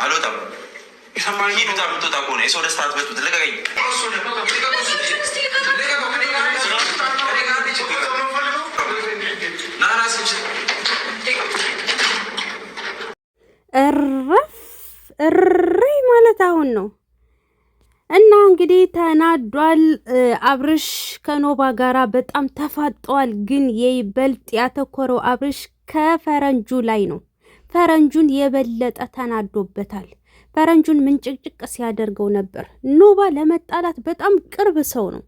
አልወጣም። ሂዱ የምትወጣ ከሆነ የሰው ደስታ አትበጡት። ልቀቀኝ። እረይ ማለት አሁን ነው። እና እንግዲህ ተናዷል አብርሽ ከኖባ ጋራ በጣም ተፋጧል። ግን ይበልጥ ያተኮረው አብርሽ ከፈረንጁ ላይ ነው። ፈረንጁን የበለጠ ተናዶበታል። ፈረንጁን ምንጭቅጭቅ ሲያደርገው ነበር። ኖባ ለመጣላት በጣም ቅርብ ሰው ነው።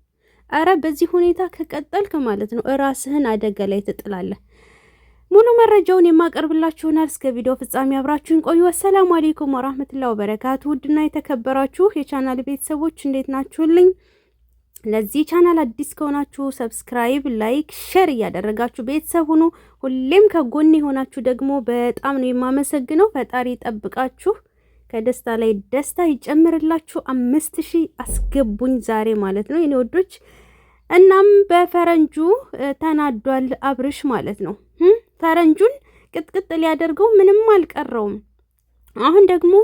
አረ በዚህ ሁኔታ ከቀጠልክ ማለት ነው ራስህን አደጋ ላይ ትጥላለህ። ሙሉ መረጃውን የማቀርብላችሁ ይሆናል። እስከ ቪዲዮ ፍጻሜ አብራችሁን ቆዩ። አሰላሙ አለይኩም ወራህመቱላሂ ወበረካቱ። ውድና የተከበራችሁ የቻናል ቤተሰቦች እንዴት ናችሁልኝ? ለዚህ ቻናል አዲስ ከሆናችሁ ሰብስክራይብ፣ ላይክ፣ ሼር እያደረጋችሁ ቤተሰብ ሁኑ። ሁሌም ከጎን የሆናችሁ ደግሞ በጣም ነው የማመሰግነው። ፈጣሪ ጠብቃችሁ ከደስታ ላይ ደስታ ይጨምርላችሁ። 5000 አስገቡኝ ዛሬ ማለት ነው የኔ ወዶች። እናም በፈረንጁ ተናዷል አብርሽ ማለት ነው። ፈረንጁን ቅጥቅጥ ሊያደርገው ምንም አልቀረውም። አሁን ደግሞ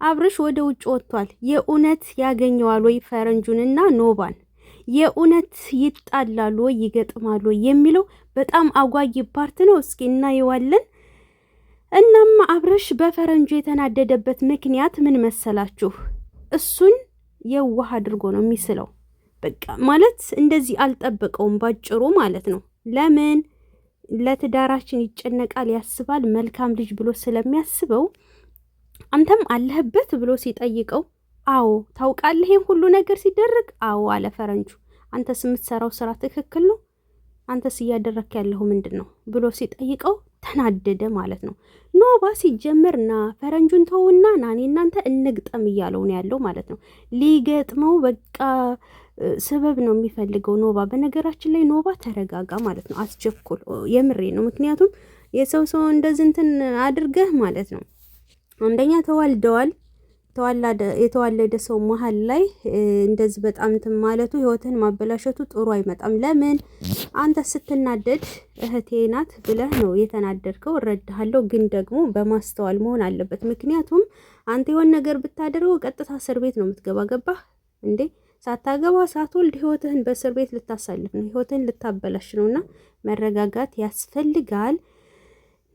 አብርሽ ወደ ውጭ ወጥቷል። የእውነት ያገኘዋል ወይ ፈረንጁንና ኖባን? የእውነት ይጣላሉ ወይ ይገጥማሉ የሚለው በጣም አጓጊ ፓርት ነው። እስኪ እናየዋለን። እናም አብርሽ በፈረንጁ የተናደደበት ምክንያት ምን መሰላችሁ? እሱን የዋህ አድርጎ ነው የሚስለው። በቃ ማለት እንደዚህ አልጠበቀውም ባጭሩ ማለት ነው። ለምን ለትዳራችን ይጨነቃል ያስባል መልካም ልጅ ብሎ ስለሚያስበው አንተም አለህበት ብሎ ሲጠይቀው አዎ ታውቃለህ ይሄን ሁሉ ነገር ሲደረግ አዎ አለ ፈረንጁ። አንተስ የምትሰራው ስራ ትክክል ነው? አንተስ እያደረክ ያለው ምንድነው ብሎ ሲጠይቀው ተናደደ ማለት ነው። ኖባ ሲጀመርና ፈረንጁን ተውና ናኔ እናንተ እንግጠም እያለው ነው ያለው ማለት ነው። ሊገጥመው በቃ ሰበብ ነው የሚፈልገው ኖባ። በነገራችን ላይ ኖባ ተረጋጋ ማለት ነው። አስቸኩል የምሬ ነው። ምክንያቱም የሰው እንደዚህ እንትን አድርገህ ማለት ነው። አንደኛ ተዋልደዋል። የተዋለደ ሰው መሀል ላይ እንደዚህ በጣም እንትን ማለቱ ህይወትን ማበላሸቱ ጥሩ አይመጣም። ለምን አንተ ስትናደድ እህቴ ናት ብለህ ነው የተናደድከው፣ እረዳሃለሁ። ግን ደግሞ በማስተዋል መሆን አለበት። ምክንያቱም አንተ የሆነ ነገር ብታደርገው ቀጥታ እስር ቤት ነው የምትገባ። ገባህ እንዴ? ሳታገባ ሳትወልድ ህይወትህን በእስር ቤት ልታሳልፍ ነው፣ ህይወትህን ልታበላሽ ነውና መረጋጋት ያስፈልጋል።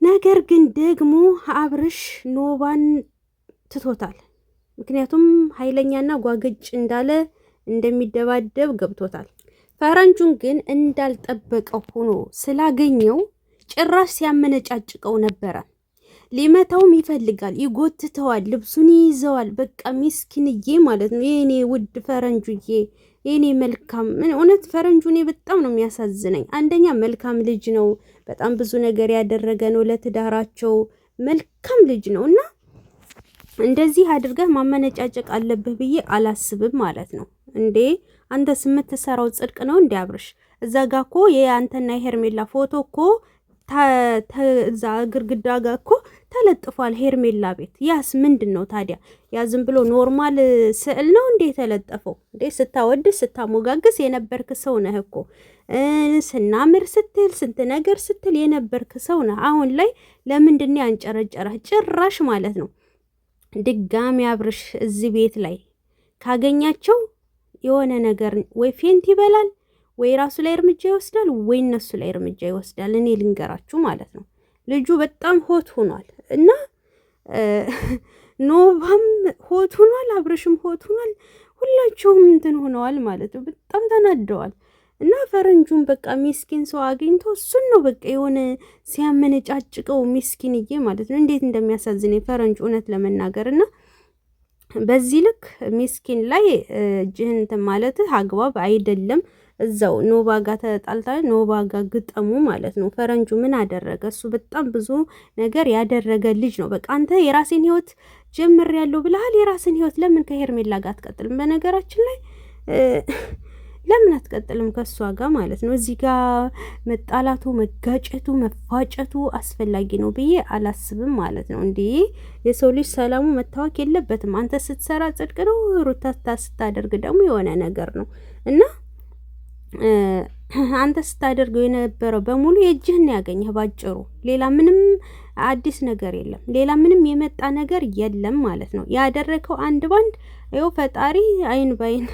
ነገር ግን ደግሞ አብርሽ ኖባን ትቶታል። ምክንያቱም ኃይለኛና ጓገጭ እንዳለ እንደሚደባደብ ገብቶታል። ፈረንጁን ግን እንዳልጠበቀው ሆኖ ስላገኘው ጭራሽ ሲያመነጫጭቀው ነበረ። ሊመታውም ይፈልጋል፣ ይጎትተዋል፣ ልብሱን ይይዘዋል። በቃ ሚስኪንዬ ማለት ነው የኔ ውድ ፈረንጁዬ፣ የኔ መልካም። እውነት ፈረንጁኔ በጣም ነው የሚያሳዝነኝ። አንደኛ መልካም ልጅ ነው፣ በጣም ብዙ ነገር ያደረገ ነው ለትዳራቸው፣ መልካም ልጅ ነው። እና እንደዚህ አድርገህ ማመነጫጨቅ አለብህ ብዬ አላስብም ማለት ነው። እንዴ አንተስ የምትሰራው ጽድቅ ነው እንዴ አብርሽ? እዛ ጋ እኮ የአንተና የሄርሜላ ፎቶ እኮ እዛ ግርግዳ ጋ እኮ ተለጥፏል፣ ሄርሜላ ቤት። ያስ ምንድን ነው ታዲያ? ያ ዝም ብሎ ኖርማል ስዕል ነው እንዴ የተለጠፈው? እንዴ ስታወድስ ስታሞጋግስ የነበርክ ሰው ነህ እኮ። ስናምር ስትል ስንት ነገር ስትል የነበርክ ሰው ነህ። አሁን ላይ ለምንድን ነው ያንጨረጨረህ? ጭራሽ ማለት ነው ድጋሚ አብርሽ እዚህ ቤት ላይ ካገኛቸው የሆነ ነገር ወይ ፌንት ይበላል ወይ ራሱ ላይ እርምጃ ይወስዳል ወይ እነሱ ላይ እርምጃ ይወስዳል። እኔ ልንገራችሁ ማለት ነው ልጁ በጣም ሆት ሆኗል። እና ኖባም ሆት ሆኗል፣ አብርሽም ሆት ሆኗል። ሁላቸውም እንትን ሆነዋል ማለት ነው። በጣም ተናደዋል። እና ፈረንጁን በቃ ሚስኪን ሰው አግኝቶ እሱን ነው በቃ የሆነ ሲያመነጫጭቀው ሚስኪንዬ ማለት ነው። እንዴት እንደሚያሳዝን ፈረንጁ እውነት ለመናገር። እና በዚህ ልክ ሚስኪን ላይ እጅህን እንትን ማለት አግባብ አይደለም። እዛው ኖባ ጋር ተጣልታ ኖባ ጋር ግጠሙ ማለት ነው። ፈረንጁ ምን አደረገ? እሱ በጣም ብዙ ነገር ያደረገ ልጅ ነው። በቃ አንተ የራሴን ህይወት ጀምሬያለሁ ብለሃል። የራስን ህይወት ለምን ከሄርሜላ ጋር አትቀጥልም? በነገራችን ላይ ለምን አትቀጥልም ከሷ ጋር ማለት ነው? እዚህ ጋር መጣላቱ፣ መጋጨቱ፣ መፋጨቱ አስፈላጊ ነው ብዬ አላስብም ማለት ነው። እንዴ የሰው ልጅ ሰላሙ መታወክ የለበትም። አንተ ስትሰራ ጽድቅ ነው፣ ሩታታ ስታደርግ ደግሞ የሆነ ነገር ነው። እና አንተ ስታደርገው የነበረው በሙሉ የእጅህን ያገኘህ ባጭሩ። ሌላ ምንም አዲስ ነገር የለም። ሌላ ምንም የመጣ ነገር የለም ማለት ነው። ያደረከው አንድ ባንድ ይኸው ፈጣሪ አይን ባይን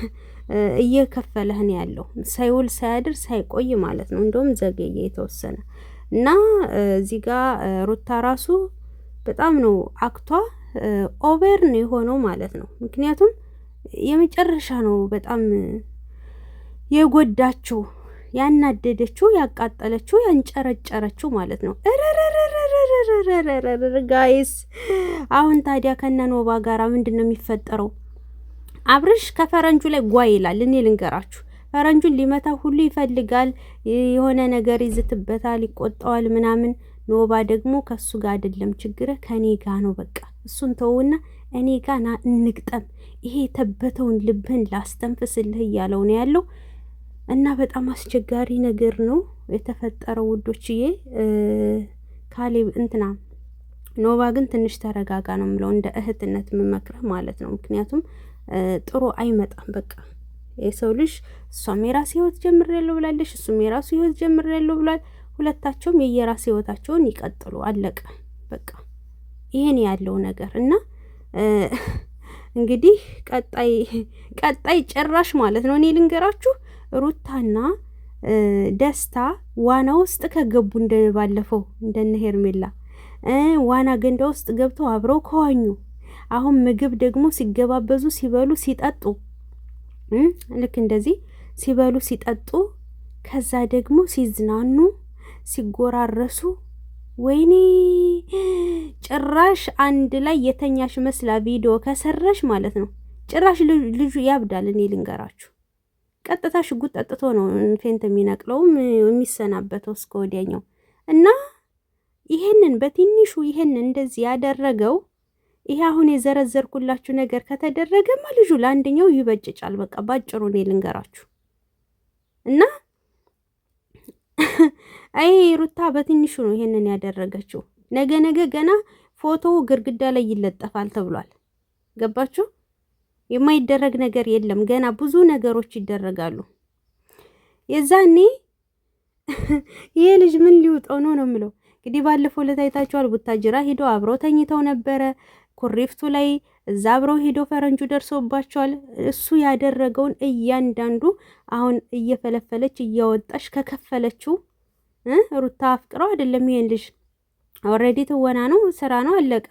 እየከፈለህ ነው ያለው፣ ሳይውል ሳያድር ሳይቆይ ማለት ነው። እንደውም ዘገየ የተወሰነ እና እዚህ ጋር ሩታ ራሱ በጣም ነው አክቷ ኦቨር ነው የሆነው ማለት ነው። ምክንያቱም የመጨረሻ ነው በጣም የጎዳችው፣ ያናደደችው፣ ያቃጠለችው፣ ያንጨረጨረችው ማለት ነው። ጋይስ አሁን ታዲያ ከነኖባ ጋራ ምንድን ነው የሚፈጠረው? አብርሽ ከፈረንጁ ላይ ጓ ይላል። እኔ ልንገራችሁ፣ ፈረንጁን ሊመታ ሁሉ ይፈልጋል፣ የሆነ ነገር ይዝትበታል፣ ይቆጣዋል ምናምን። ኖባ ደግሞ ከሱ ጋር አይደለም ችግር ከኔ ጋር ነው። በቃ እሱን ተውና እኔ ጋር ና እንግጠም፣ ይሄ የተበተውን ልብህን ላስተንፍስልህ እያለው ነው ያለው። እና በጣም አስቸጋሪ ነገር ነው የተፈጠረው ውዶችዬ። ካሌብ እንትና ኖባ ግን ትንሽ ተረጋጋ ነው የምለው፣ እንደ እህትነት የምመክረህ ማለት ነው። ምክንያቱም ጥሩ አይመጣም። በቃ የሰው ልጅ እሷም የራስ ህይወት ጀምሬያለሁ ብላለች፣ እሱም የራሱ ህይወት ጀምሬያለሁ ብሏል። ሁለታቸውም የየራስ ህይወታቸውን ይቀጥሉ፣ አለቀ በቃ። ይሄን ያለው ነገር እና እንግዲህ ቀጣይ ጭራሽ ማለት ነው እኔ ልንገራችሁ ሩታና ደስታ ዋና ውስጥ ከገቡ እንደባለፈው እንደነ ሄርሜላ ዋና ገንዳ ውስጥ ገብተው አብረው ከዋኙ፣ አሁን ምግብ ደግሞ ሲገባበዙ ሲበሉ ሲጠጡ፣ ልክ እንደዚህ ሲበሉ ሲጠጡ፣ ከዛ ደግሞ ሲዝናኑ ሲጎራረሱ፣ ወይኔ ጭራሽ አንድ ላይ የተኛሽ መስላ ቪዲዮ ከሰራሽ ማለት ነው ጭራሽ ልጁ ያብዳል። እኔ ልንገራችሁ ቀጥታ ሽጉጥ ጠጥቶ ነው ፌንት የሚነቅለውም የሚሰናበተው እስከ ወዲያኛው። እና ይሄንን በትንሹ ይሄንን እንደዚህ ያደረገው ይሄ አሁን የዘረዘርኩላችሁ ነገር ከተደረገማ ልጁ ለአንደኛው ይበጭጫል። በቃ ባጭሩ እኔ ልንገራችሁ። እና አይ ሩታ በትንሹ ነው ይሄንን ያደረገችው። ነገ ገና ፎቶ ግድግዳ ላይ ይለጠፋል ተብሏል። ገባችሁ? የማይደረግ ነገር የለም። ገና ብዙ ነገሮች ይደረጋሉ። የዛኔ ይሄ ልጅ ምን ሊውጠው ነው የምለው። እንግዲህ ባለፈው ለታይታችኋል። ቡታጅራ ሂዶ አብረው ተኝተው ነበረ ኩሪፍቱ ላይ፣ እዛ አብረው ሂዶ ፈረንጁ ደርሶባቸዋል። እሱ ያደረገውን እያንዳንዱ አሁን እየፈለፈለች እያወጣች ከከፈለችው ሩታ አፍቅረው አይደለም። ይሄን ልጅ ኦልሬዲ ትወና ነው፣ ስራ ነው፣ አለቀ።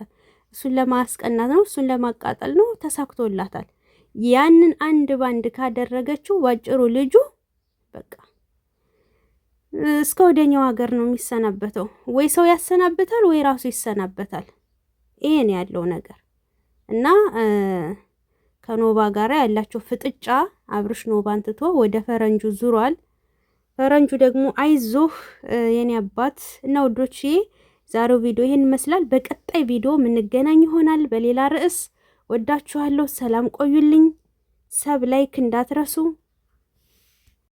እሱን ለማስቀናት ነው፣ እሱን ለማቃጠል ነው። ተሳክቶላታል። ያንን አንድ ባንድ ካደረገችው ባጭሩ ልጁ በቃ እስከ ወደኛው ሀገር ነው የሚሰናበተው። ወይ ሰው ያሰናብታል ወይ ራሱ ይሰናበታል። ይሄን ያለው ነገር እና ከኖባ ጋራ ያላቸው ፍጥጫ አብርሽ ኖባን ትቶ ወደ ፈረንጁ ዙሯል። ፈረንጁ ደግሞ አይዞህ የኔ አባት እና ውዶቼ ዛሬው ቪዲዮ ይሄን ይመስላል። በቀጣይ ቪዲዮ የምንገናኝ ይሆናል በሌላ ርዕስ። ወዳችኋለሁ። ሰላም ቆዩልኝ። ሰብ ላይክ እንዳትረሱ።